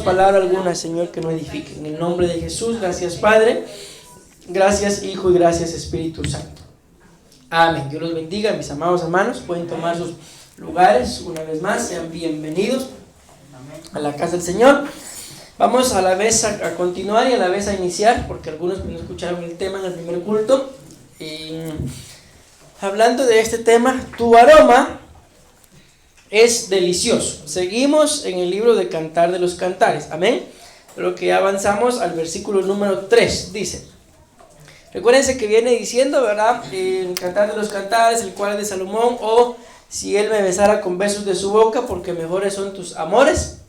palabra alguna, Señor, que no edifique. En el nombre de Jesús, gracias Padre, gracias Hijo y gracias Espíritu Santo. Amén. Dios los bendiga, mis amados hermanos. Pueden tomar sus lugares una vez más. Sean bienvenidos a la casa del Señor. Vamos a la vez a continuar y a la vez a iniciar, porque algunos no escucharon el tema en el primer culto. Y hablando de este tema, tu aroma es delicioso. Seguimos en el libro de Cantar de los Cantares. Amén. Pero que avanzamos al versículo número 3. Dice, recuérdense que viene diciendo, ¿verdad? El Cantar de los Cantares, el cual es de Salomón, o si él me besara con besos de su boca, porque mejores son tus amores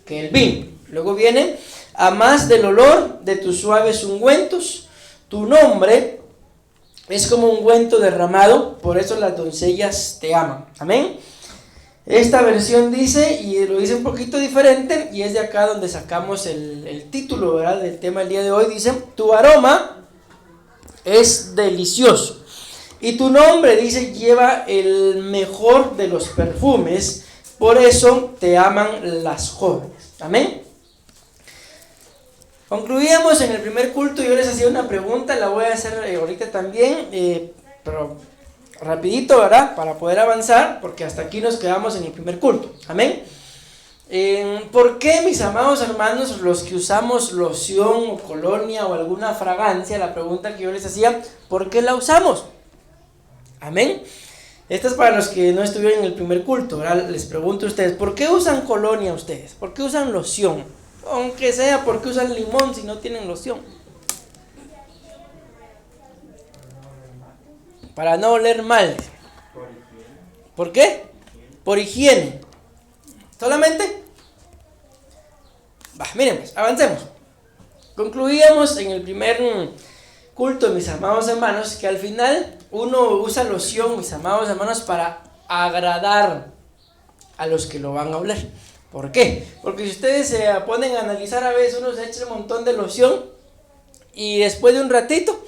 que el vino. Luego viene, a más del olor de tus suaves ungüentos, tu nombre es como un ungüento derramado, por eso las doncellas te aman. Amén. Esta versión dice, y lo dice un poquito diferente, y es de acá donde sacamos el título, ¿verdad?, del tema del día de hoy. Dice, tu aroma es delicioso, y tu nombre, dice, lleva el mejor de los perfumes, por eso te aman las jóvenes. Amén. Concluíamos en el primer culto. Yo les hacía una pregunta, la voy a hacer ahorita también, pero rapidito, ¿verdad? Para poder avanzar, porque hasta aquí nos quedamos en el primer culto. Amén. ¿Por qué, mis amados hermanos, los que usamos loción o colonia o alguna fragancia, la pregunta que yo les hacía, ¿por qué la usamos? Amén. Esta es para los que no estuvieron en el primer culto, ¿verdad? Les pregunto a ustedes, ¿por qué usan colonia ustedes? ¿Por qué usan loción? Aunque sea, ¿por qué usan limón si no tienen loción? Para no oler mal. ¿Por qué? Por higiene. ¿Solamente? Miren, pues, avancemos. Concluíamos en el primer culto, mis amados hermanos, que al final uno usa loción, mis amados hermanos, para agradar a los que lo van a oler. ¿Por qué? Porque si ustedes se ponen a analizar, a veces uno se echa un montón de loción y después de un ratito,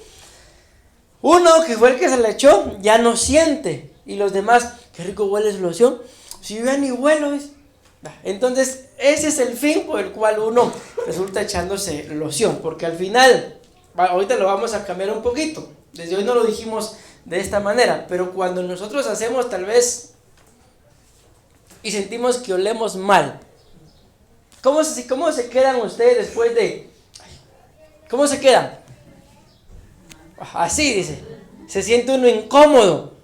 uno que fue el que se la echó ya no siente, y los demás, qué rico huele esa loción, si yo ya ni huelo, ¿ves? Entonces ese es el fin por el cual uno resulta echándose loción, porque al final, ahorita lo vamos a cambiar un poquito, desde hoy no lo dijimos de esta manera, pero cuando nosotros hacemos tal vez y sentimos que olemos mal, ¿cómo se quedan ustedes después de? ¿Cómo se quedan? Así dice, se siente uno incómodo.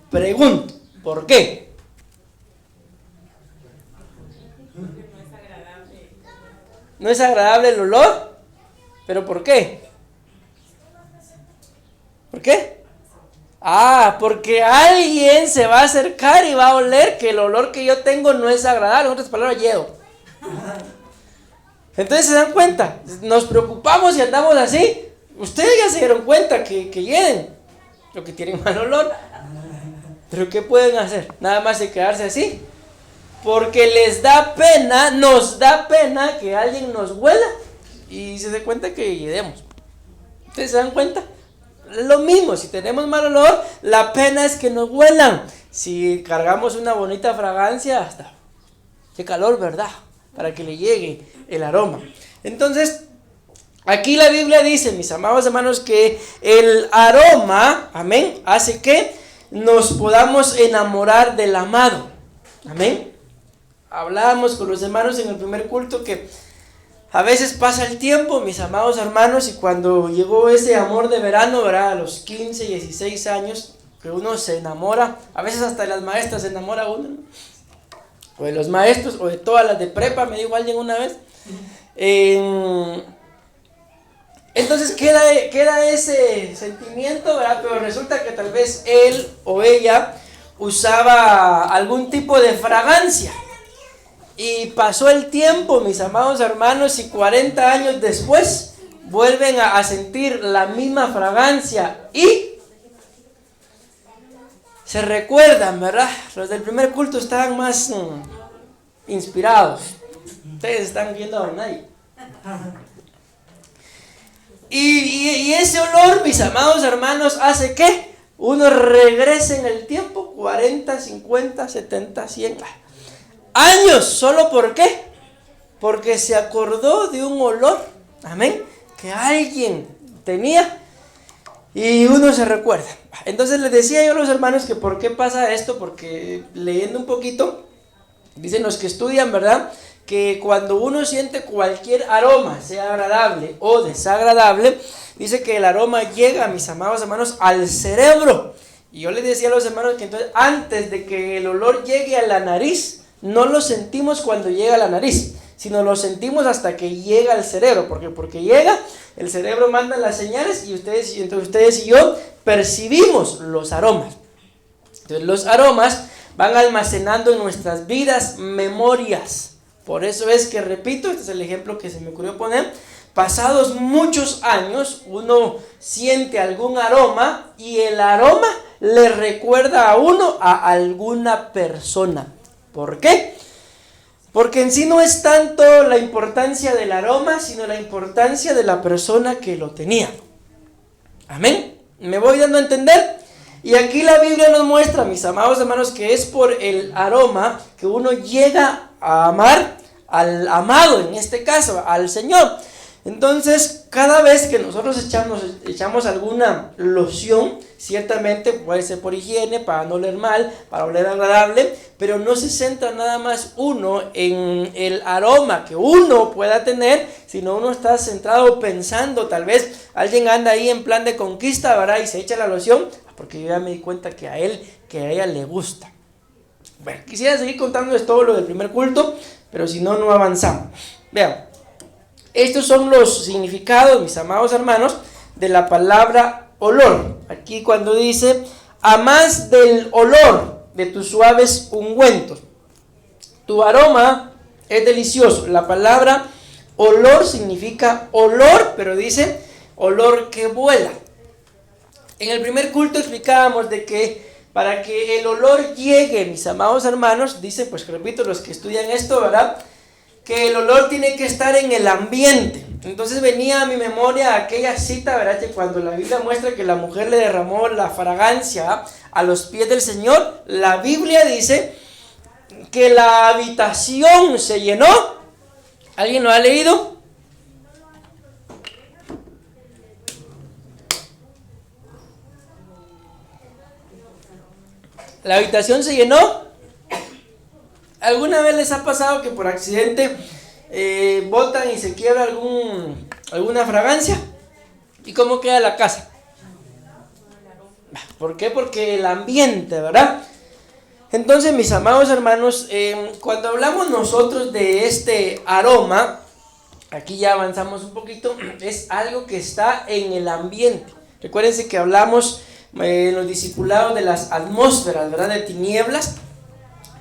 Pregunto, ¿por qué? ¿No es agradable el olor? ¿Pero por qué? ¿Por qué? Porque alguien se va a acercar y va a oler que el olor que yo tengo no es agradable. En otras palabras, llevo. Entonces se dan cuenta, nos preocupamos y andamos así. Ustedes ya se dieron cuenta que hieden, lo que tienen mal olor. Pero ¿qué pueden hacer? Nada más de quedarse así. Porque les da pena, nos da pena que alguien nos huela y se dé cuenta que hiedemos. ¿Ustedes se dan cuenta? Lo mismo, si tenemos mal olor, la pena es que nos huelan. Si cargamos una bonita fragancia, hasta qué calor, ¿verdad? Para que le llegue el aroma. Entonces, aquí la Biblia dice, mis amados hermanos, que el aroma, amén, hace que nos podamos enamorar del amado. Amén. Hablábamos con los hermanos en el primer culto que a veces pasa el tiempo, mis amados hermanos, y cuando llegó ese amor de verano, ¿verdad? A los 15, 16 años, que uno se enamora, a veces hasta de las maestras se enamora uno, ¿no? O de los maestros, o de todas las de prepa, me dijo alguien una vez. Entonces queda ese sentimiento, ¿verdad? Pero resulta que tal vez él o ella usaba algún tipo de fragancia. Y pasó el tiempo, mis amados hermanos, y 40 años después vuelven a sentir la misma fragancia y se recuerdan, ¿verdad? Los del primer culto estaban más inspirados. Ustedes están viendo a nadie. Y ese olor, mis amados hermanos, hace que uno regrese en el tiempo 40, 50, 70, 100 años. ¿Solo por qué? porque se acordó de un olor, amén, que alguien tenía y uno se recuerda. Entonces les decía yo a los hermanos que por qué pasa esto, porque leyendo un poquito, dicen los que estudian, ¿verdad?, que cuando uno siente cualquier aroma, sea agradable o desagradable, dice que el aroma llega, mis amados hermanos, al cerebro. Y yo les decía a los hermanos que entonces antes de que el olor llegue a la nariz, no lo sentimos cuando llega a la nariz, sino lo sentimos hasta que llega al cerebro. ¿Por qué? Porque llega, el cerebro manda las señales y entonces ustedes y yo percibimos los aromas. Entonces los aromas van almacenando en nuestras vidas memorias. Por eso es que, repito, este es el ejemplo que se me ocurrió poner, pasados muchos años uno siente algún aroma y el aroma le recuerda a uno a alguna persona. ¿Por qué? Porque en sí no es tanto la importancia del aroma, sino la importancia de la persona que lo tenía. Amén. ¿Me voy dando a entender? Y aquí la Biblia nos muestra, mis amados hermanos, que es por el aroma que uno llega a amar al amado, en este caso, al Señor. Entonces, cada vez que nosotros echamos alguna loción, ciertamente puede ser por higiene, para no oler mal, para oler agradable, pero no se centra nada más uno en el aroma que uno pueda tener, sino uno está centrado pensando, tal vez alguien anda ahí en plan de conquista, ¿verdad?, y se echa la loción, porque yo ya me di cuenta que a ella le gusta. Bueno, quisiera seguir contándoles todo lo del primer culto, pero si no, no avanzamos. Vean, estos son los significados, mis amados hermanos, de la palabra olor. Aquí cuando dice, a más del olor de tus suaves ungüentos, tu aroma es delicioso. La palabra olor significa olor, pero dice olor que vuela. En el primer culto explicábamos de que para que el olor llegue, mis amados hermanos, dice, pues repito, los que estudian esto, ¿verdad?, que el olor tiene que estar en el ambiente. Entonces venía a mi memoria aquella cita, ¿verdad?, que cuando la Biblia muestra que la mujer le derramó la fragancia a los pies del Señor, la Biblia dice que la habitación se llenó. ¿Alguien lo ha leído? La habitación se llenó. ¿Alguna vez les ha pasado que por accidente botan y se quiebra alguna fragancia? ¿Y cómo queda la casa? ¿Por qué? Porque el ambiente, ¿verdad? Entonces, mis amados hermanos, cuando hablamos nosotros de este aroma, aquí ya avanzamos un poquito, es algo que está en el ambiente. Recuérdense que hablamos en los discipulados de las atmósferas, ¿verdad?, de tinieblas.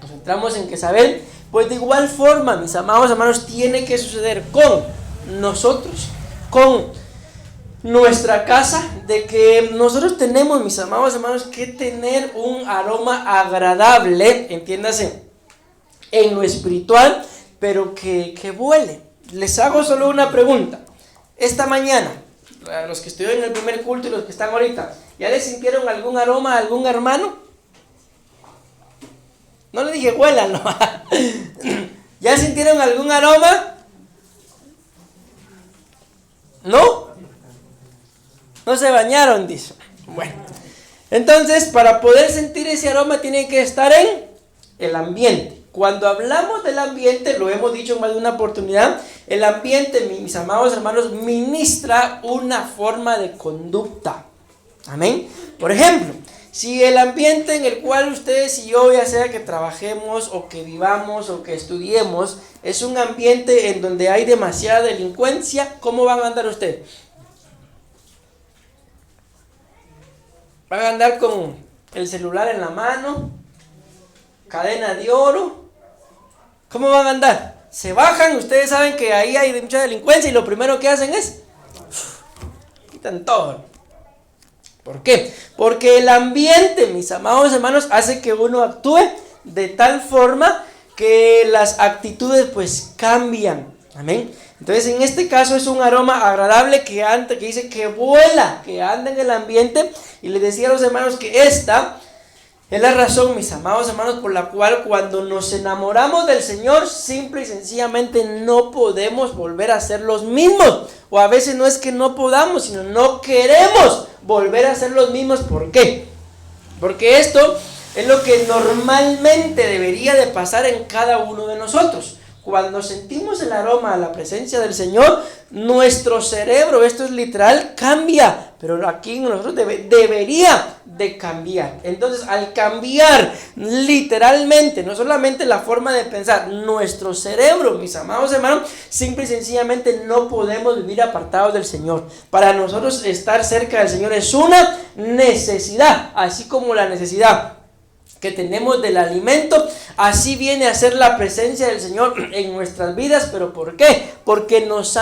Nos centramos en que saber, pues de igual forma, mis amados hermanos, tiene que suceder con nosotros, con nuestra casa, de que nosotros tenemos, mis amados hermanos, que tener un aroma agradable, entiéndase, en lo espiritual, pero que vuele. Les hago solo una pregunta. Esta mañana, a los que estuvieron en el primer culto y los que están ahorita, ¿ya les sintieron algún aroma a algún hermano? No le dije huela, no. ¿Ya sintieron algún aroma? ¿No? No se bañaron, dice. Bueno, entonces para poder sentir ese aroma tiene que estar en el ambiente. Cuando hablamos del ambiente, lo hemos dicho en más de una oportunidad, el ambiente, mis amados hermanos, ministra una forma de conducta. Amén. Por ejemplo, si el ambiente en el cual ustedes y yo, ya sea que trabajemos o que vivamos o que estudiemos, es un ambiente en donde hay demasiada delincuencia, ¿cómo van a andar ustedes? ¿Van a andar con el celular en la mano? ¿Cadena de oro? ¿Cómo van a andar? Se bajan, ustedes saben que ahí hay mucha delincuencia y lo primero que hacen es quitan todo. ¿Por qué? Porque el ambiente, mis amados hermanos, hace que uno actúe de tal forma que las actitudes pues cambian. Amén. Entonces en este caso es un aroma agradable que dice que vuela, que anda en el ambiente. Y les decía a los hermanos que esta Es la razón, mis amados hermanos, por la cual cuando nos enamoramos del Señor, simple y sencillamente no podemos volver a ser los mismos. O a veces no es que no podamos, sino no queremos volver a ser los mismos. ¿Por qué? Porque esto es lo que normalmente debería de pasar en cada uno de nosotros. Cuando sentimos el aroma a la presencia del Señor, nuestro cerebro, esto es literal, cambia. Pero aquí en nosotros debería de cambiar. Entonces, al cambiar literalmente, no solamente la forma de pensar, nuestro cerebro, mis amados hermanos, simple y sencillamente no podemos vivir apartados del Señor. Para nosotros estar cerca del Señor es una necesidad, así como la necesidad que tenemos del alimento, así viene a ser la presencia del Señor en nuestras vidas. ¿Pero por qué? Porque no nos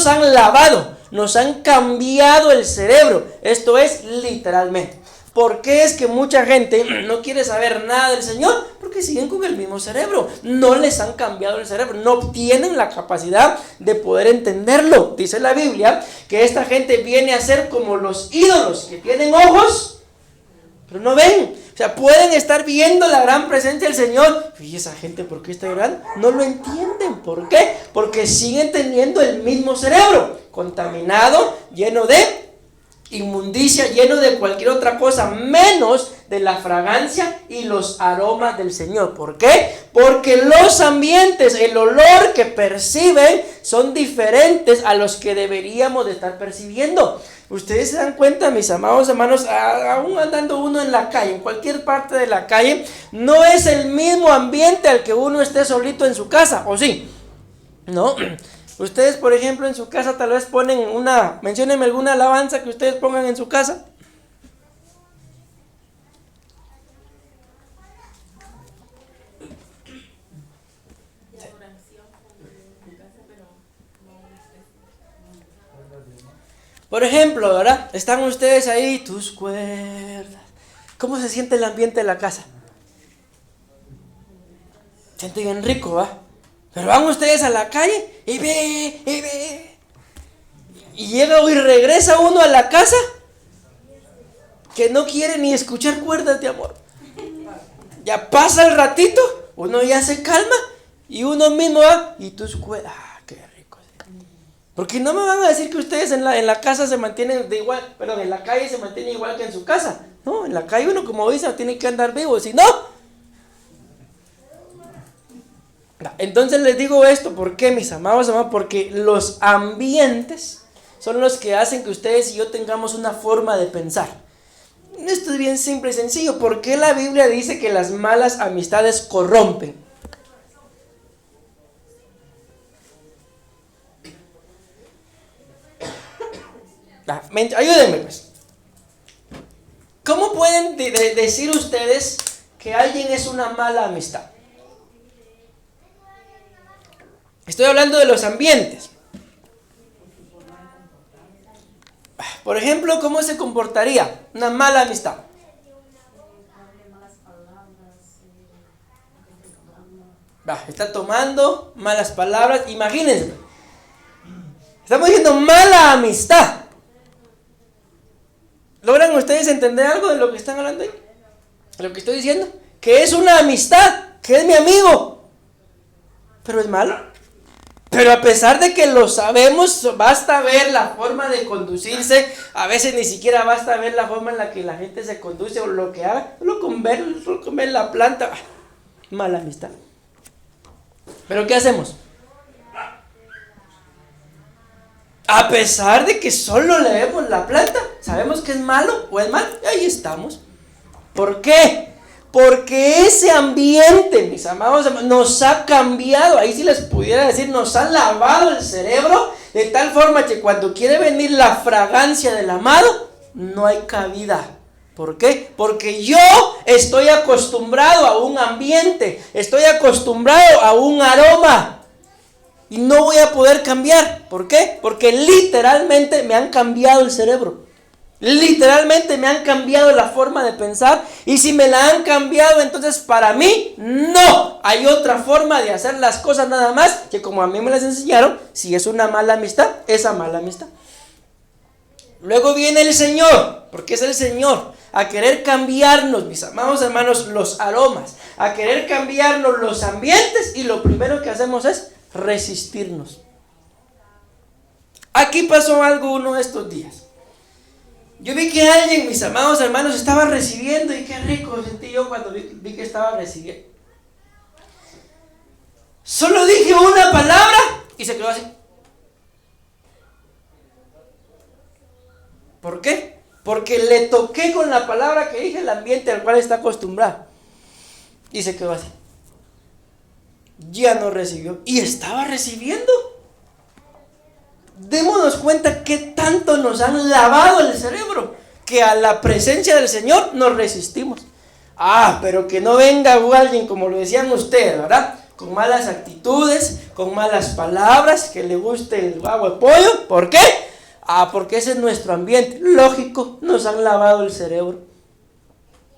han lavado, nos han cambiado el cerebro. Esto es literalmente. ¿Por qué es que mucha gente no quiere saber nada del Señor? Porque siguen con el mismo cerebro, no les han cambiado el cerebro, no tienen la capacidad de poder entenderlo. Dice la Biblia que esta gente viene a ser como los ídolos, que tienen ojos, pero no ven. O sea, pueden estar viendo la gran presencia del Señor. ¿Y esa gente por qué está llorando? No lo entienden. ¿Por qué? Porque siguen teniendo el mismo cerebro, contaminado, lleno de inmundicia, lleno de cualquier otra cosa, menos de la fragancia y los aromas del Señor. ¿Por qué? Porque los ambientes, el olor que perciben son diferentes a los que deberíamos de estar percibiendo. Ustedes se dan cuenta, mis amados hermanos, aún andando uno en la calle, en cualquier parte de la calle, no es el mismo ambiente al que uno esté solito en su casa, ¿o sí? ¿No? Ustedes, por ejemplo, en su casa tal vez ponen menciónenme alguna alabanza que ustedes pongan en su casa. Por ejemplo, ¿verdad? Están ustedes ahí, tus cuerdas. ¿Cómo se siente el ambiente de la casa? Siente bien rico, ¿va? Pero van ustedes a la calle y ve. Y llega y regresa uno a la casa que no quiere ni escuchar cuerdas de amor. Ya pasa el ratito, uno ya se calma y uno mismo va y tus cuerdas. Porque no me van a decir que ustedes en la casa se mantienen en la calle se mantienen igual que en su casa. No, en la calle uno, como dice, tiene que andar vivo, si no. Entonces les digo esto, ¿por qué, mis amados hermanos? Porque los ambientes son los que hacen que ustedes y yo tengamos una forma de pensar. Esto es bien simple y sencillo. ¿Por qué la Biblia dice que las malas amistades corrompen? Ayúdenme pues. ¿Cómo pueden decir ustedes que alguien es una mala amistad? Estoy hablando de los ambientes. Por ejemplo, ¿cómo se comportaría una mala amistad? Está tomando malas palabras. Imagínense. Estamos diciendo mala amistad. ¿Logran ustedes entender algo de lo que están hablando ahí? Lo que estoy diciendo, que es una amistad, que es mi amigo, pero es malo. Pero a pesar de que lo sabemos, basta ver la forma de conducirse. A veces ni siquiera basta ver la forma en la que la gente se conduce o lo que haga. Solo con ver la planta, mala amistad. ¿Pero qué hacemos? A pesar de que solo leemos la planta, sabemos que es malo o es mal, y ahí estamos. ¿Por qué? Porque ese ambiente, mis amados, nos ha cambiado. Ahí sí les pudiera decir, nos ha lavado el cerebro de tal forma que cuando quiere venir la fragancia del amado, no hay cabida. ¿Por qué? Porque yo estoy acostumbrado a un ambiente, estoy acostumbrado a un aroma. Y no voy a poder cambiar. ¿Por qué? Porque literalmente me han cambiado el cerebro. Literalmente me han cambiado la forma de pensar. Y si me la han cambiado, entonces para mí no hay otra forma de hacer las cosas nada más que como a mí me las enseñaron. Si es una mala amistad, esa mala amistad. Luego viene el Señor, porque es el Señor. a querer cambiarnos, mis amados hermanos, los aromas, a querer cambiarnos los ambientes, y lo primero que hacemos es resistirnos. Aquí pasó algo uno de estos días. Yo vi que alguien, mis amados hermanos, estaba recibiendo, y qué rico sentí yo cuando vi que estaba recibiendo. Solo dije una palabra y se quedó así. ¿Por qué? Porque le toqué con la palabra que dije el ambiente al cual está acostumbrado. Y se quedó así. Ya no recibió. Y estaba recibiendo. Démonos cuenta que tanto nos han lavado el cerebro, que a la presencia del Señor nos resistimos. Pero que no venga alguien, como lo decían ustedes, ¿verdad? Con malas actitudes, con malas palabras, que le guste el huevo de pollo. ¿Por qué? Porque ese es nuestro ambiente. Lógico, nos han lavado el cerebro.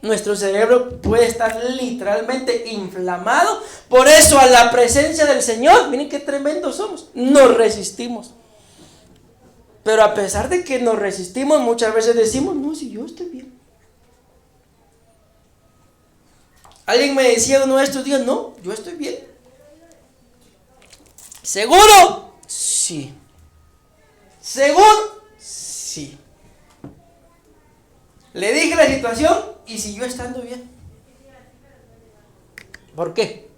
Nuestro cerebro puede estar literalmente inflamado. Por eso a la presencia del Señor, miren qué tremendos somos, nos resistimos. Pero a pesar de que nos resistimos, muchas veces decimos, no, si yo estoy bien. Alguien me decía uno de estos días, no, yo estoy bien. ¿Seguro? Sí. ¿Seguro? Sí. Le dije la situación y siguió estando bien. ¿Por qué?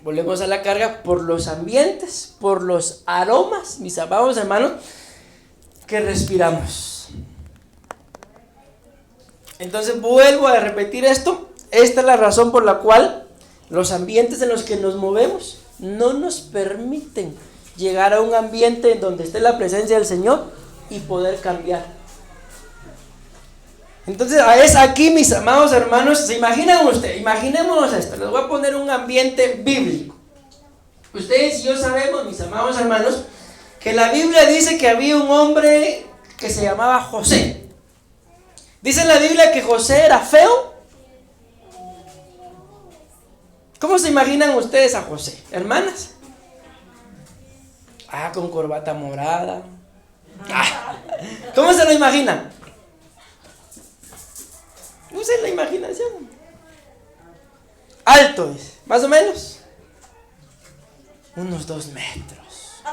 Volvemos a la carga por los ambientes, por los aromas, mis amados hermanos, que respiramos. Entonces vuelvo a repetir esto. Esta es la razón por la cual los ambientes en los que nos movemos no nos permiten llegar a un ambiente en donde esté la presencia del Señor y poder cambiar. Entonces es aquí, mis amados hermanos, ¿se imaginan ustedes? Imaginémonos esto, les voy a poner un ambiente bíblico. Ustedes y yo sabemos, mis amados hermanos, que la Biblia dice que había un hombre que se llamaba José. Dice en la Biblia que José era feo. ¿Cómo se imaginan ustedes a José, hermanas? Con corbata morada. ¿Cómo se lo imaginan? Usen la imaginación. Alto es, más o menos. Unos 2 metros.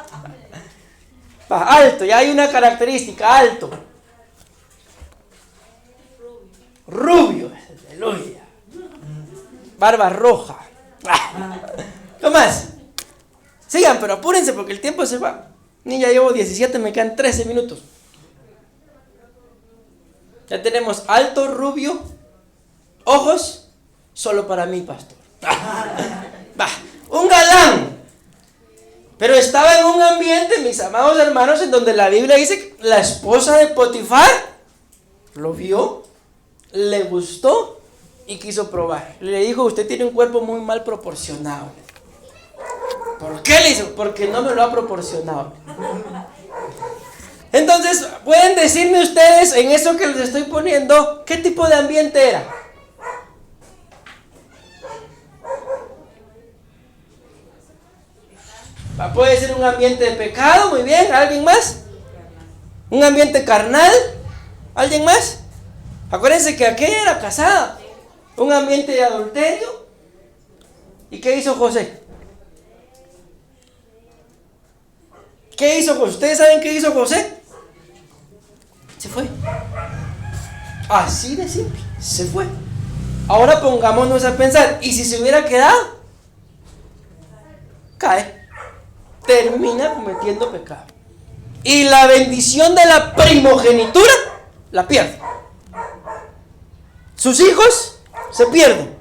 Alto, ya hay una característica, alto. Rubio, aleluya. Barba roja. ¿Qué más? Sigan, pero apúrense porque el tiempo se va. Ya llevo 17, me quedan 13 minutos. Ya tenemos alto, rubio, ojos, solo para mí, pastor. Un galán. Pero estaba en un ambiente, mis amados hermanos, en donde la Biblia dice que la esposa de Potifar lo vio, le gustó y quiso probar. Le dijo, usted tiene un cuerpo muy mal proporcionado. ¿Por qué le hizo? Porque no me lo ha proporcionado. Entonces, pueden decirme ustedes, en eso que les estoy poniendo, ¿qué tipo de ambiente era? Puede ser un ambiente de pecado, muy bien. ¿Alguien más? ¿Un ambiente carnal? ¿Alguien más? Acuérdense que aquella era casada. Un ambiente de adulterio. ¿Y qué hizo José? ¿Qué hizo José? ¿Ustedes saben qué hizo José? Se fue. Así de simple. Se fue. Ahora pongámonos a pensar. ¿Y si se hubiera quedado? Cae. Termina cometiendo pecado. Y la bendición de la primogenitura la pierde. Sus hijos se pierden.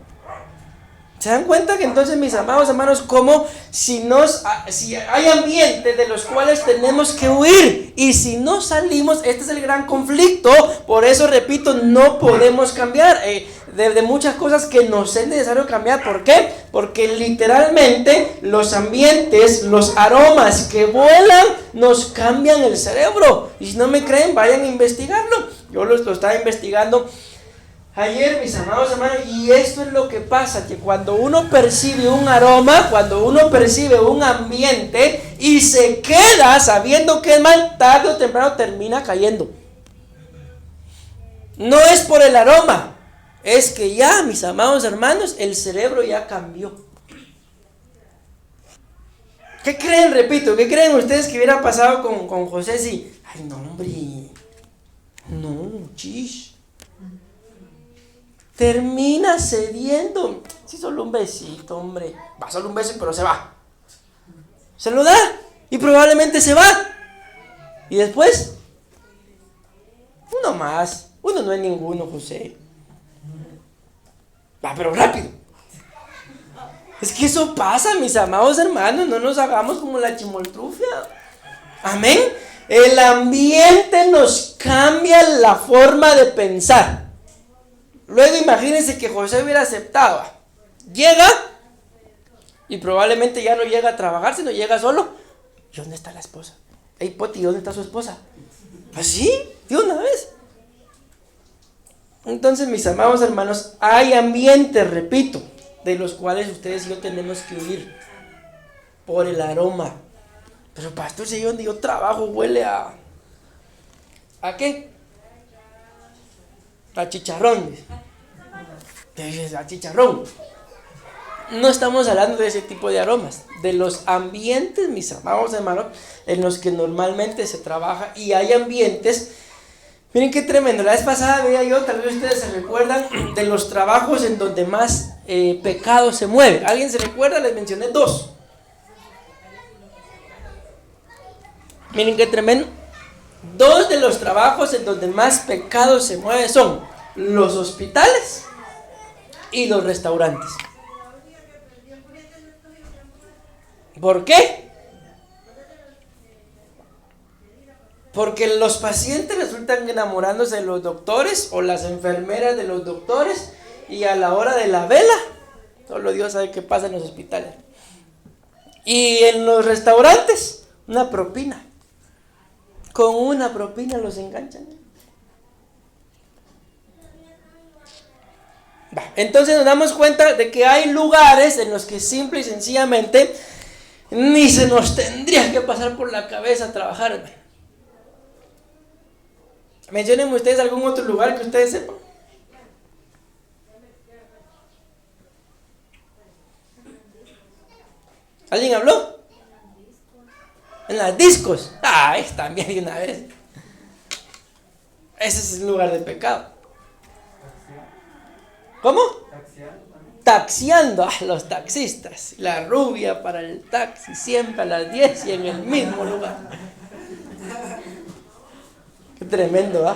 ¿Se dan cuenta que entonces, mis amados hermanos, como si hay ambientes de los cuales tenemos que huir, y si no salimos, este es el gran conflicto? Por eso repito, no podemos cambiar de muchas cosas que nos es necesario cambiar. ¿Por qué? Porque literalmente los ambientes, los aromas que vuelan nos cambian el cerebro. Y si no me creen, vayan a investigarlo. Yo lo estaba investigando ayer, mis amados hermanos, y esto es lo que pasa, que cuando uno percibe un aroma, cuando uno percibe un ambiente y se queda sabiendo que es mal, tarde o temprano termina cayendo. No es por el aroma, es que ya, mis amados hermanos, el cerebro ya cambió. ¿Qué creen, repito, qué creen ustedes que hubiera pasado con José si... Ay, no, hombre, no, chish. Termina cediendo. Sí, solo un besito, hombre. Va, solo un beso, pero se va. Se lo da y probablemente se va. Y después, uno más. Uno no es ninguno, José. Va, pero rápido. Es que eso pasa, mis amados hermanos. No nos hagamos como la chimoltrufia. Amén. El ambiente nos cambia la forma de pensar. Luego imagínense que José hubiera aceptado. Llega y probablemente ya no llega a trabajar, sino llega solo. ¿Y dónde está la esposa? Hey, Poti, ¿dónde está su esposa? ¿Así? ¿De una vez? Entonces, mis amados hermanos, hay ambientes, repito, de los cuales ustedes y yo tenemos que huir por el aroma. Pero pastor, si donde yo trabajo huele a... ¿A qué? A chicharrón. A chicharrón. No estamos hablando de ese tipo de aromas, de los ambientes, mis amados hermanos, en los que normalmente se trabaja. Y hay ambientes, miren qué tremendo. La vez pasada veía yo, tal vez ustedes se recuerdan, de los trabajos en donde más pecado se mueve. ¿Alguien se recuerda? Les mencioné 2. Miren qué tremendo. 2 de los trabajos en donde más pecado se mueve son los hospitales y los restaurantes. ¿Por qué? Porque los pacientes resultan enamorándose de los doctores o las enfermeras de los doctores, y a la hora de la vela, solo Dios sabe qué pasa en los hospitales. Y en los restaurantes, una propina. Con una propina los enganchan. Entonces nos damos cuenta de que hay lugares en los que simple y sencillamente ni se nos tendría que pasar por la cabeza trabajar. Mencionen ustedes algún otro lugar que ustedes sepan. ¿Alguien habló? En las discos. También de una vez. Ese es el lugar de pecado. ¿Cómo? Taxiando. Los taxistas. La rubia para el taxi, siempre a las 10 y en el mismo lugar. Qué tremendo,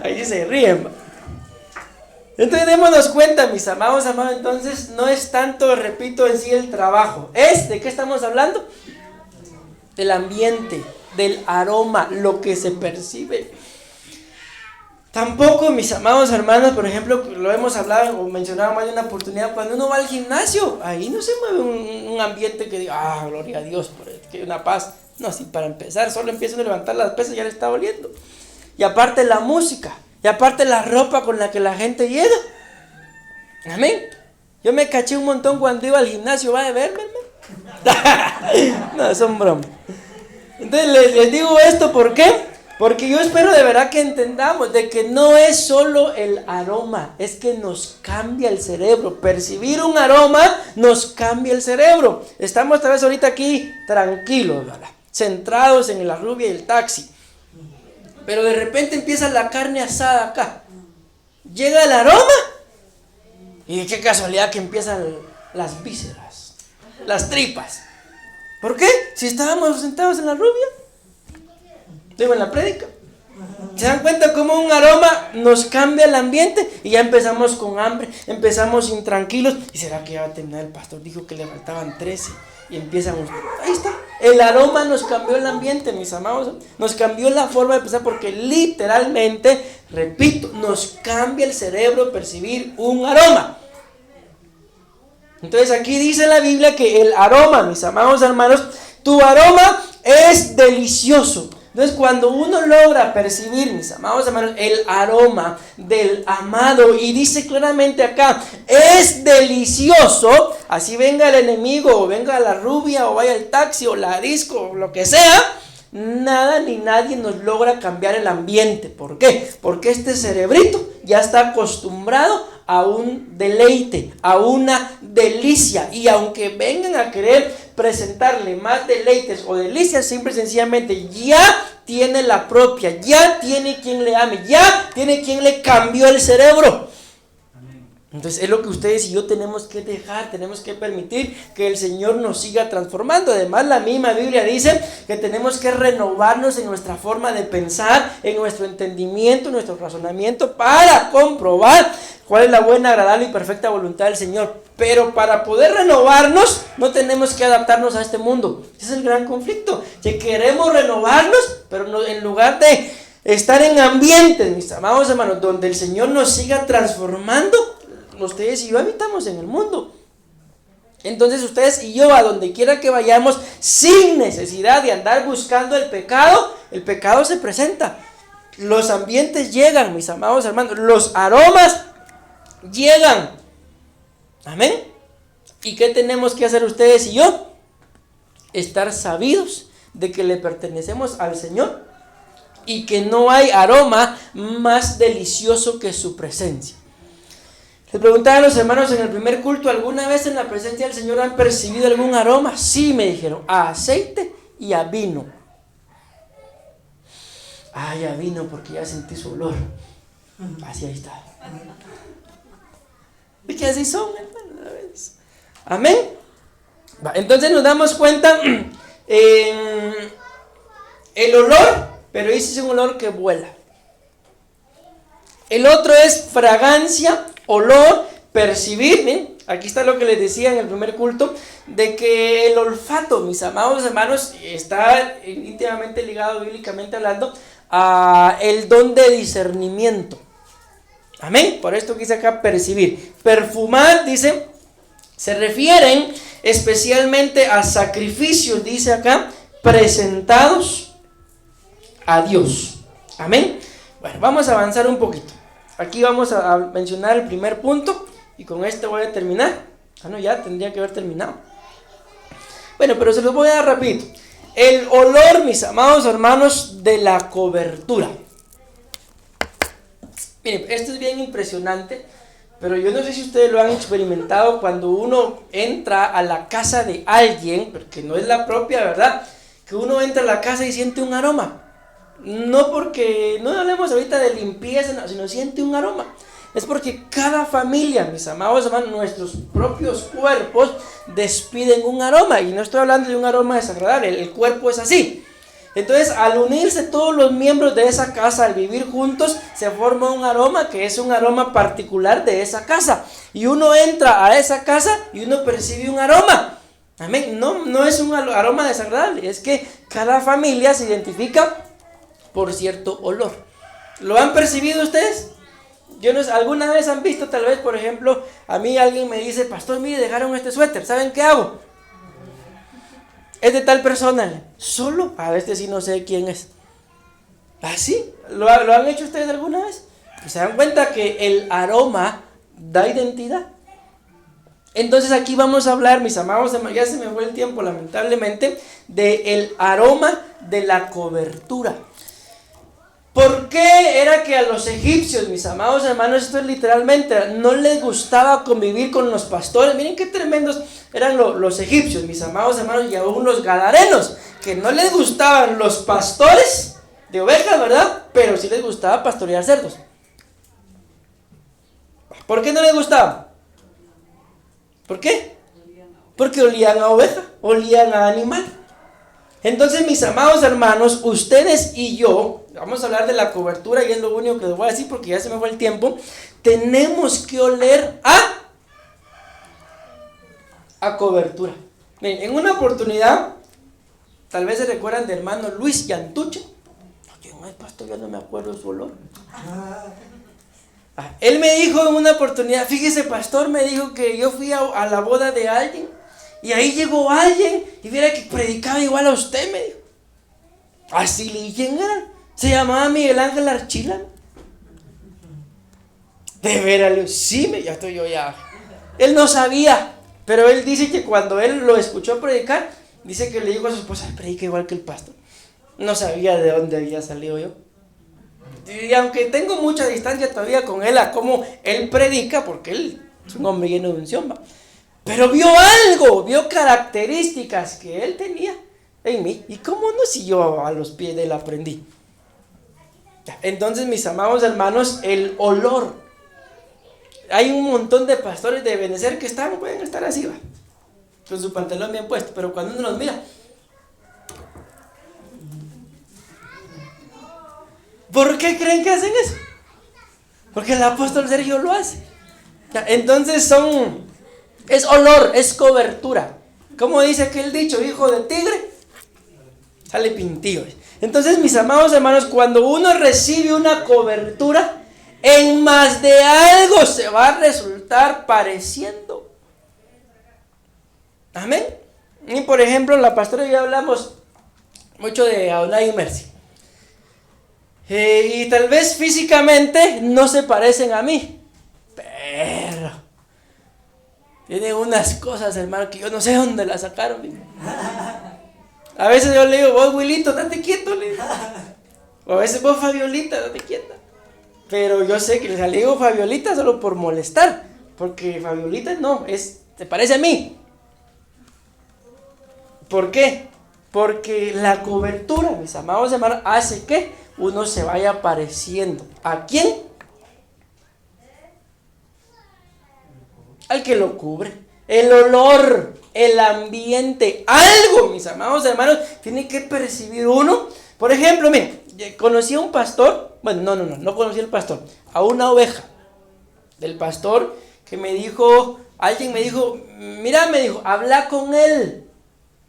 Ahí se ríen. Entonces démonos cuenta, mis amados, entonces no es tanto, repito, en sí el trabajo. ¿De qué estamos hablando? Del ambiente, del aroma, lo que se percibe. Tampoco, mis amados hermanos, por ejemplo, lo hemos hablado o mencionado más de una oportunidad, cuando uno va al gimnasio, ahí no se mueve un ambiente que diga, gloria a Dios, que hay una paz. No, sí, para empezar, solo empiezan a levantar las pesas y ya le está doliendo. Y aparte la música, y aparte la ropa con la que la gente llega. Amén. Yo me caché un montón cuando iba al gimnasio, va a verme, hermano. No, son bromas. Entonces les digo esto, ¿por qué? Porque yo espero de verdad que entendamos de que no es solo el aroma, es que nos cambia el cerebro. Percibir un aroma nos cambia el cerebro. Estamos tal vez ahorita aquí tranquilos, ¿verdad? Centrados en la rubia y el taxi. Pero de repente empieza la carne asada acá. Llega el aroma. Y qué casualidad que empiezan las vísceras, las tripas. ¿Por qué? Si estábamos sentados en la rubia. Digo, en la prédica. ¿Se dan cuenta cómo un aroma nos cambia el ambiente? Y ya empezamos con hambre, empezamos intranquilos. ¿Y será que ya va a terminar? El pastor dijo que le faltaban 13. Y empiezan, ahí está. El aroma nos cambió el ambiente, mis amados. Nos cambió la forma de pensar, porque literalmente, repito, nos cambia el cerebro percibir un aroma. Entonces aquí dice la Biblia que el aroma, mis amados hermanos, tu aroma es delicioso. Entonces cuando uno logra percibir, mis amados hermanos, el aroma del amado, y dice claramente acá, es delicioso, así venga el enemigo, o venga la rubia, o vaya el taxi, o la disco, o lo que sea, nada ni nadie nos logra cambiar el ambiente. ¿Por qué? Porque este cerebrito ya está acostumbrado a un deleite, a una delicia, y aunque vengan a querer presentarle más deleites o delicias, simple y sencillamente ya tiene la propia, ya tiene quien le ame, ya tiene quien le cambió el cerebro. Entonces es lo que ustedes y yo tenemos que dejar, tenemos que permitir que el Señor nos siga transformando. Además, la misma Biblia dice que tenemos que renovarnos en nuestra forma de pensar, en nuestro entendimiento, en nuestro razonamiento, para comprobar cuál es la buena, agradable y perfecta voluntad del Señor. Pero para poder renovarnos, no tenemos que adaptarnos a este mundo. Ese es el gran conflicto, que queremos renovarnos, pero no, en lugar de estar en ambientes, mis amados hermanos, donde el Señor nos siga transformando, ustedes y yo habitamos en el mundo. Entonces ustedes y yo, a donde quiera que vayamos, sin necesidad de andar buscando el pecado se presenta. Los ambientes llegan, mis amados hermanos, los aromas llegan. Amén. ¿Y qué tenemos que hacer ustedes y yo? Estar sabidos de que le pertenecemos al Señor y que no hay aroma más delicioso que su presencia. Le preguntaban a los hermanos en el primer culto, ¿alguna vez en la presencia del Señor han percibido algún aroma? Sí, me dijeron, a aceite y a vino. Ay, a vino, porque ya sentí su olor. Así ahí está. ¿Y qué así son, hermanos? Amén. Entonces nos damos cuenta, el olor, pero ese es un olor que vuela. El otro es fragancia, olor, percibir. ¿Bien? Aquí está lo que les decía en el primer culto, de que el olfato, mis amados hermanos, está íntimamente ligado, bíblicamente hablando, a el don de discernimiento. Amén. Por esto quise acá percibir. Perfumar, dice, se refieren especialmente a sacrificios, dice acá, presentados a Dios. Amén. Bueno, vamos a avanzar un poquito. Aquí vamos a mencionar el primer punto y con este voy a terminar. No, ya tendría que haber terminado. Bueno, pero se los voy a dar rapidito. El olor, mis amados hermanos, de la cobertura. Miren, esto es bien impresionante, pero yo no sé si ustedes lo han experimentado cuando uno entra a la casa de alguien, porque no es la propia, ¿verdad? Que uno entra a la casa y siente un aroma. No porque, no hablemos ahorita de limpieza, no, sino siente un aroma. Es porque cada familia, mis amados hermanos, nuestros propios cuerpos despiden un aroma. Y no estoy hablando de un aroma desagradable, el cuerpo es así. Entonces, al unirse todos los miembros de esa casa, al vivir juntos, se forma un aroma que es un aroma particular de esa casa. Y uno entra a esa casa y uno percibe un aroma. Amén. No es un aroma desagradable, es que cada familia se identifica por cierto olor. ¿Lo han percibido ustedes? Yo no sé, ¿alguna vez han visto, tal vez, por ejemplo, a mí alguien me dice, pastor, mire, dejaron este suéter, ¿saben qué hago? Es de tal persona. Solo, a este sí no sé quién es. ¿Ah, sí? ¿Lo han hecho ustedes alguna vez? Y se dan cuenta que el aroma da identidad. Entonces aquí vamos a hablar, mis amados, ya se me fue el tiempo lamentablemente, del aroma de la cobertura. ¿Por qué era que a los egipcios, mis amados hermanos, esto es literalmente, no les gustaba convivir con los pastores? Miren qué tremendos eran los egipcios, mis amados hermanos, y aún los gadarenos, que no les gustaban los pastores de ovejas, ¿verdad? Pero sí les gustaba pastorear cerdos. ¿Por qué no les gustaba? ¿Por qué? Porque olían a oveja, olían a animal. Entonces, mis amados hermanos, ustedes y yo, vamos a hablar de la cobertura y es lo único que les voy a decir porque ya se me fue el tiempo. Tenemos que oler a cobertura. Miren, en una oportunidad, tal vez se recuerdan de hermano Luis Yantuche. Ay, pastor, yo no me acuerdo su olor. Él me dijo en una oportunidad, fíjese, pastor, me dijo que yo fui a la boda de alguien. Y ahí llegó alguien y viera que predicaba igual a usted, me dijo. Así le dije, ¿quién era? Se llamaba Miguel Ángel Archila. De veras, sí, ya estoy yo ya. Él no sabía, pero él dice que cuando él lo escuchó predicar, dice que le dijo a su esposa, predica igual que el pastor. No sabía de dónde había salido yo. Y aunque tengo mucha distancia todavía con él, a cómo él predica, porque él es un hombre lleno de unción, ¿va? Pero vio algo, vio características que él tenía en mí. ¿Y cómo no si yo a los pies de él aprendí? Entonces, mis amados hermanos, el olor. Hay un montón de pastores de Benecer que pueden estar así, ¿va? Con su pantalón bien puesto, pero cuando uno los mira, ¿por qué creen que hacen eso? Porque el apóstol Sergio lo hace. Entonces es olor, es cobertura. ¿Cómo dice aquel dicho? Hijo de tigre, sale pintillo. Entonces, mis amados hermanos, cuando uno recibe una cobertura, en más de algo se va a resultar pareciendo. Amén. Y por ejemplo, la pastora y yo hablamos mucho de Adonai y Mercy. Y tal vez físicamente no se parecen a mí, pero tienen unas cosas, hermano, que yo no sé dónde las sacaron. A veces yo le digo, vos, Wilito, date quieto, le digo. O a veces vos, Fabiolita, date quieta. Pero yo sé que le digo Fabiolita solo por molestar, porque Fabiolita no, te parece a mí. ¿Por qué? Porque la cobertura, mis amados hermanos, hace que uno se vaya pareciendo. ¿A quién? Al que lo cubre. El olor, el ambiente, algo, mis amados hermanos, tiene que percibir uno. Por ejemplo, miren, conocí a un pastor, bueno, no conocí al pastor, a una oveja del pastor que me dijo, alguien me dijo, mira, me dijo, habla con él.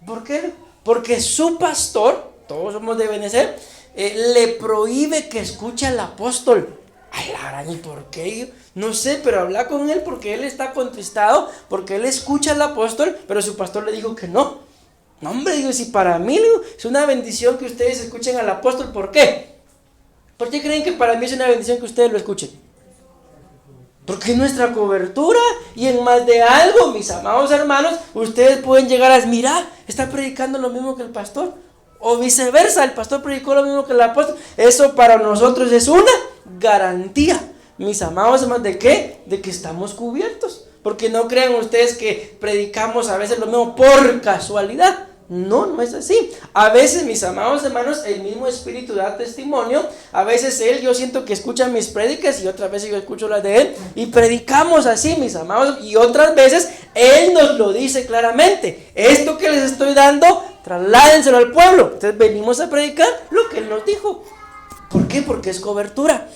¿Por qué? Porque su pastor, todos somos de Benecer, le prohíbe que escuche al apóstol. Ay, la gran, ¿y por qué? No sé, pero habla con él porque él está contristado, porque él escucha al apóstol, pero su pastor le dijo que no. No, hombre, digo, si para mí digo, es una bendición que ustedes escuchen al apóstol, ¿por qué? ¿Por qué creen que para mí es una bendición que ustedes lo escuchen? Porque es nuestra cobertura, y en más de algo, mis amados hermanos, ustedes pueden llegar a mirar, está predicando lo mismo que el pastor, o viceversa, el pastor predicó lo mismo que el apóstol. Eso para nosotros es una garantía, mis amados hermanos, ¿de qué? De que estamos cubiertos. Porque no crean ustedes que predicamos a veces lo mismo por casualidad. No es así. A veces, mis amados hermanos, el mismo Espíritu da testimonio. A veces yo siento que escucha mis prédicas, y otras veces yo escucho las de él, y predicamos así, mis amados. Y otras veces él nos lo dice claramente: esto que les estoy dando, trasládenselo al pueblo. Entonces venimos a predicar lo que él nos dijo. ¿Por qué? Porque es cobertura.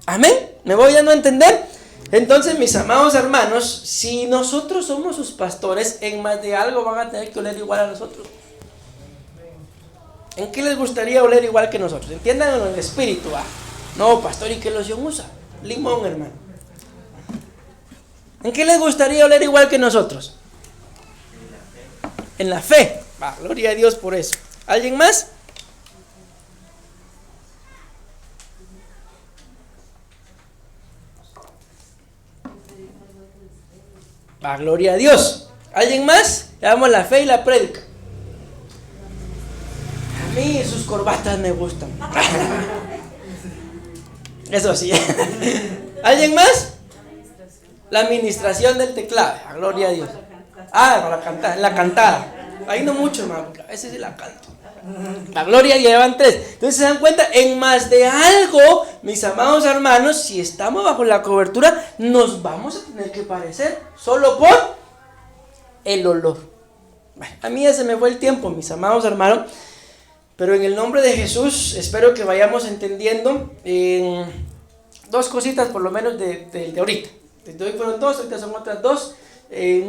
Amén. ¿Me voy dando a entender? Entonces, mis amados hermanos, si nosotros somos sus pastores, en más de algo van a tener que oler igual a nosotros. ¿En qué les gustaría oler igual que nosotros? Entiendan en el espíritu. No, pastor, ¿y qué loción usa? Limón, hermano. ¿En qué les gustaría oler igual que nosotros? En la fe. Gloria a Dios por eso. ¿Alguien más? Gloria a Dios. ¿Alguien más? Le damos la fe y la prédica. A mí sus corbatas me gustan. Eso sí. ¿Alguien más? La administración del teclado. Gloria a Dios. Para cantar, la cantada. Ahí no mucho, hermano, porque a veces sí la canto. La gloria llevan 3. Entonces se dan cuenta, en más de algo, mis amados hermanos, si estamos bajo la cobertura, nos vamos a tener que parecer solo por el olor. Bueno, a mí ya se me fue el tiempo, mis amados hermanos, pero en el nombre de Jesús espero que vayamos entendiendo dos cositas por lo menos de ahorita. Desde hoy fueron 2, ahorita son otras 2.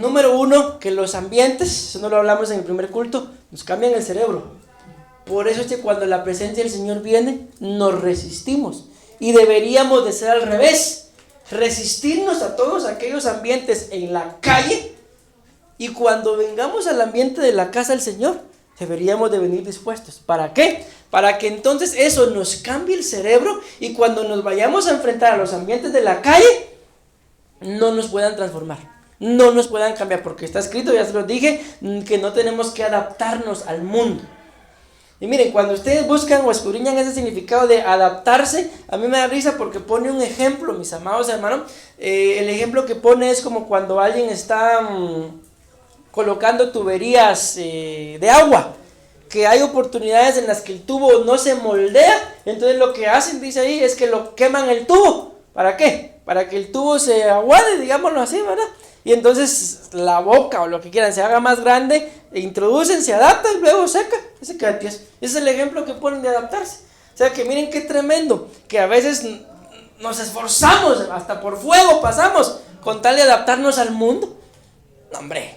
Número 1, que los ambientes, eso no lo hablamos en el primer culto, nos cambian el cerebro. Por eso es que cuando la presencia del Señor viene, nos resistimos. Y deberíamos de ser al revés. Resistirnos a todos aquellos ambientes en la calle. Y cuando vengamos al ambiente de la casa del Señor, deberíamos de venir dispuestos. ¿Para qué? Para que entonces eso nos cambie el cerebro. Y cuando nos vayamos a enfrentar a los ambientes de la calle, no nos puedan transformar. No nos puedan cambiar. Porque está escrito, ya se los dije, que no tenemos que adaptarnos al mundo. Y miren, cuando ustedes buscan o escudriñan ese significado de adaptarse, a mí me da risa porque pone un ejemplo, mis amados hermanos. El ejemplo que pone es como cuando alguien está colocando tuberías de agua, que hay oportunidades en las que el tubo no se moldea, entonces lo que hacen, dice ahí, es que lo queman el tubo. ¿Para qué? Para que el tubo se aguade, digámoslo así, ¿verdad? Y entonces la boca o lo que quieran se haga más grande, introducen, se adaptan, luego seca, ese queda tieso. Ese es el ejemplo que ponen de adaptarse. O sea que miren qué tremendo, que a veces nos esforzamos, hasta por fuego pasamos, con tal de adaptarnos al mundo. No, hombre.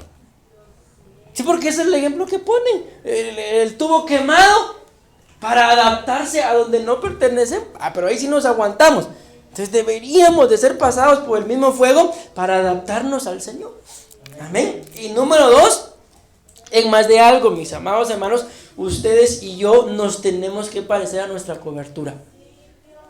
Sí, porque ese es el ejemplo que ponen, el tubo quemado para adaptarse a donde no pertenecemos. Pero ahí sí nos aguantamos. Entonces deberíamos de ser pasados por el mismo fuego para adaptarnos al Señor. Amén. Y número 2, en más de algo, mis amados hermanos, ustedes y yo nos tenemos que parecer a nuestra cobertura.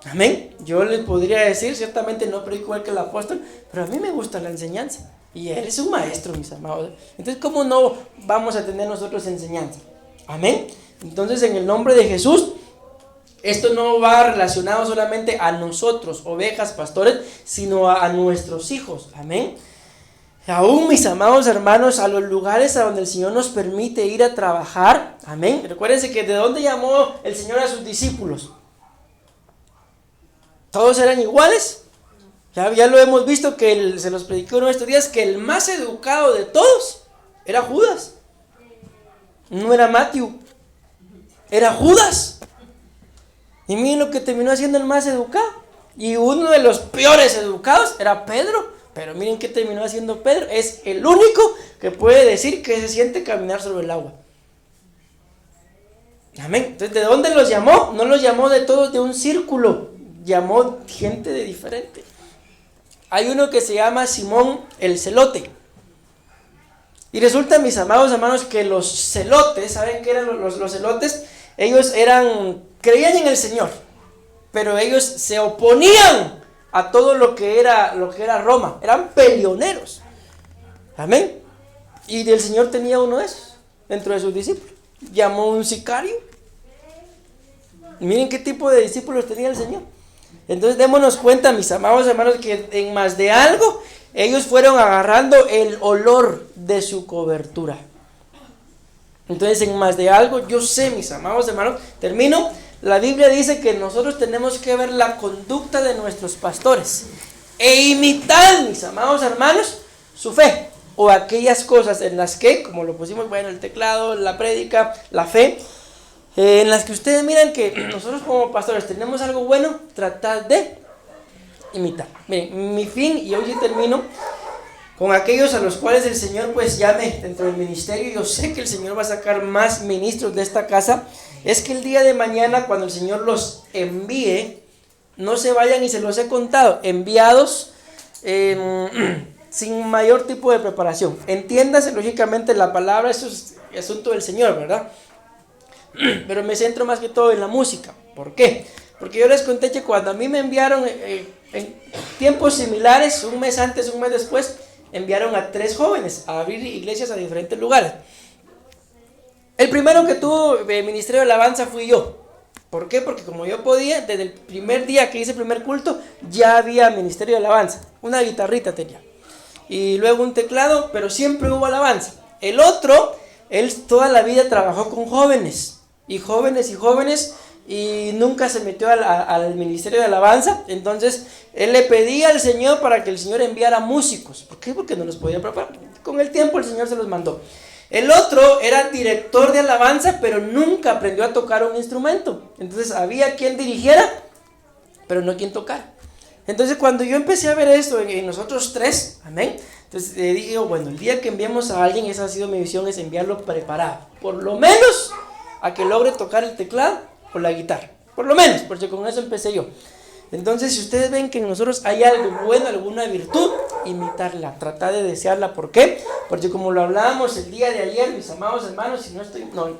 Amén. Yo les podría decir, ciertamente no predico igual que el apóstol, pero a mí me gusta la enseñanza. Y él es un maestro, mis amados. Entonces, ¿cómo no vamos a tener nosotros enseñanza? Amén. Entonces, en el nombre de Jesús, esto no va relacionado solamente a nosotros, ovejas, pastores, sino a nuestros hijos. Amén. Aún, mis amados hermanos, a los lugares a donde el Señor nos permite ir a trabajar. Amén. Recuérdense que de dónde llamó el Señor a sus discípulos. ¿Todos eran iguales? Ya lo hemos visto que se los predicó en estos días, que el más educado de todos era Judas. No era Matthew, era Judas. Y miren lo que terminó haciendo el más educado. Y uno de los peores educados era Pedro. Pero miren qué terminó haciendo Pedro. Es el único que puede decir que se siente caminar sobre el agua. Amén. Entonces, ¿de dónde los llamó? No los llamó de todos de un círculo. Llamó gente de diferente. Hay uno que se llama Simón el Celote. Y resulta, mis amados hermanos, que los celotes, ¿saben qué eran los celotes? Ellos creían en el Señor, pero ellos se oponían a todo lo que era Roma. Eran peleoneros. Amén. Y el Señor tenía uno de esos dentro de sus discípulos. Llamó un sicario. Miren qué tipo de discípulos tenía el Señor. Entonces démonos cuenta, mis amados hermanos, que en más de algo ellos fueron agarrando el olor de su cobertura. Entonces, en más de algo, yo sé, mis amados hermanos, termino. La Biblia dice que nosotros tenemos que ver la conducta de nuestros pastores e imitar, mis amados hermanos, su fe o aquellas cosas en las que, como lo pusimos bueno, el teclado, la prédica, la fe, en las que ustedes miran que nosotros como pastores tenemos algo bueno, tratar de imitar. Miren, mi fin, y hoy termino, con aquellos a los cuales el Señor pues llame dentro del ministerio. Yo sé que el Señor va a sacar más ministros de esta casa. Es que el día de mañana, cuando el Señor los envíe, no se vayan, y se los he contado, enviados sin mayor tipo de preparación. Entiéndase lógicamente la palabra, eso es asunto del Señor, ¿verdad? Pero me centro más que todo en la música. ¿Por qué? Porque yo les conté que cuando a mí me enviaron en tiempos similares, un mes antes, un mes después, enviaron a 3 jóvenes a abrir iglesias a diferentes lugares. El primero que tuvo ministerio de alabanza fui yo. ¿Por qué? Porque como yo podía, desde el primer día que hice el primer culto, ya había ministerio de alabanza. Una guitarrita tenía. Y luego un teclado, pero siempre hubo alabanza. El otro, él toda la vida trabajó con jóvenes. Y jóvenes, y nunca se metió al ministerio de alabanza. Entonces él le pedía al Señor para que el Señor enviara músicos. ¿Por qué? Porque no los podía preparar. Con el tiempo el Señor se los mandó. El otro era director de alabanza, pero nunca aprendió a tocar un instrumento. Entonces había quien dirigiera, pero no quien tocara. Entonces cuando yo empecé a ver esto en nosotros 3, amén, entonces dije, bueno, el día que enviemos a alguien, esa ha sido mi visión, es enviarlo preparado, por lo menos a que logre tocar el teclado o la guitarra, por lo menos, porque con eso empecé yo. Entonces, si ustedes ven que en nosotros hay algo bueno, alguna virtud, imitarla, tratar de desearla. ¿Por qué? Porque como lo hablábamos el día de ayer, mis amados hermanos,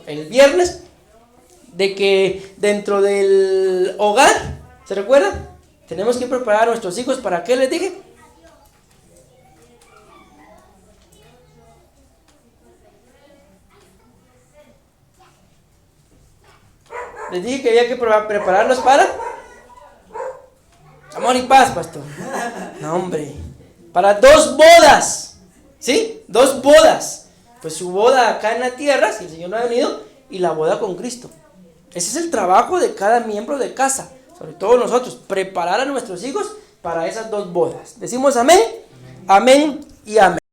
el viernes, de que dentro del hogar, ¿se recuerdan? Tenemos que preparar a nuestros hijos. ¿Para qué les dije? Les dije que había que prepararlos para amor y paz, pastor. No, hombre. Para 2 bodas. ¿Sí? 2 bodas. Pues su boda acá en la tierra, si el Señor no ha venido, y la boda con Cristo. Ese es el trabajo de cada miembro de casa. Sobre todo nosotros. Preparar a nuestros hijos para esas 2 bodas. Decimos amén. Amén y amén.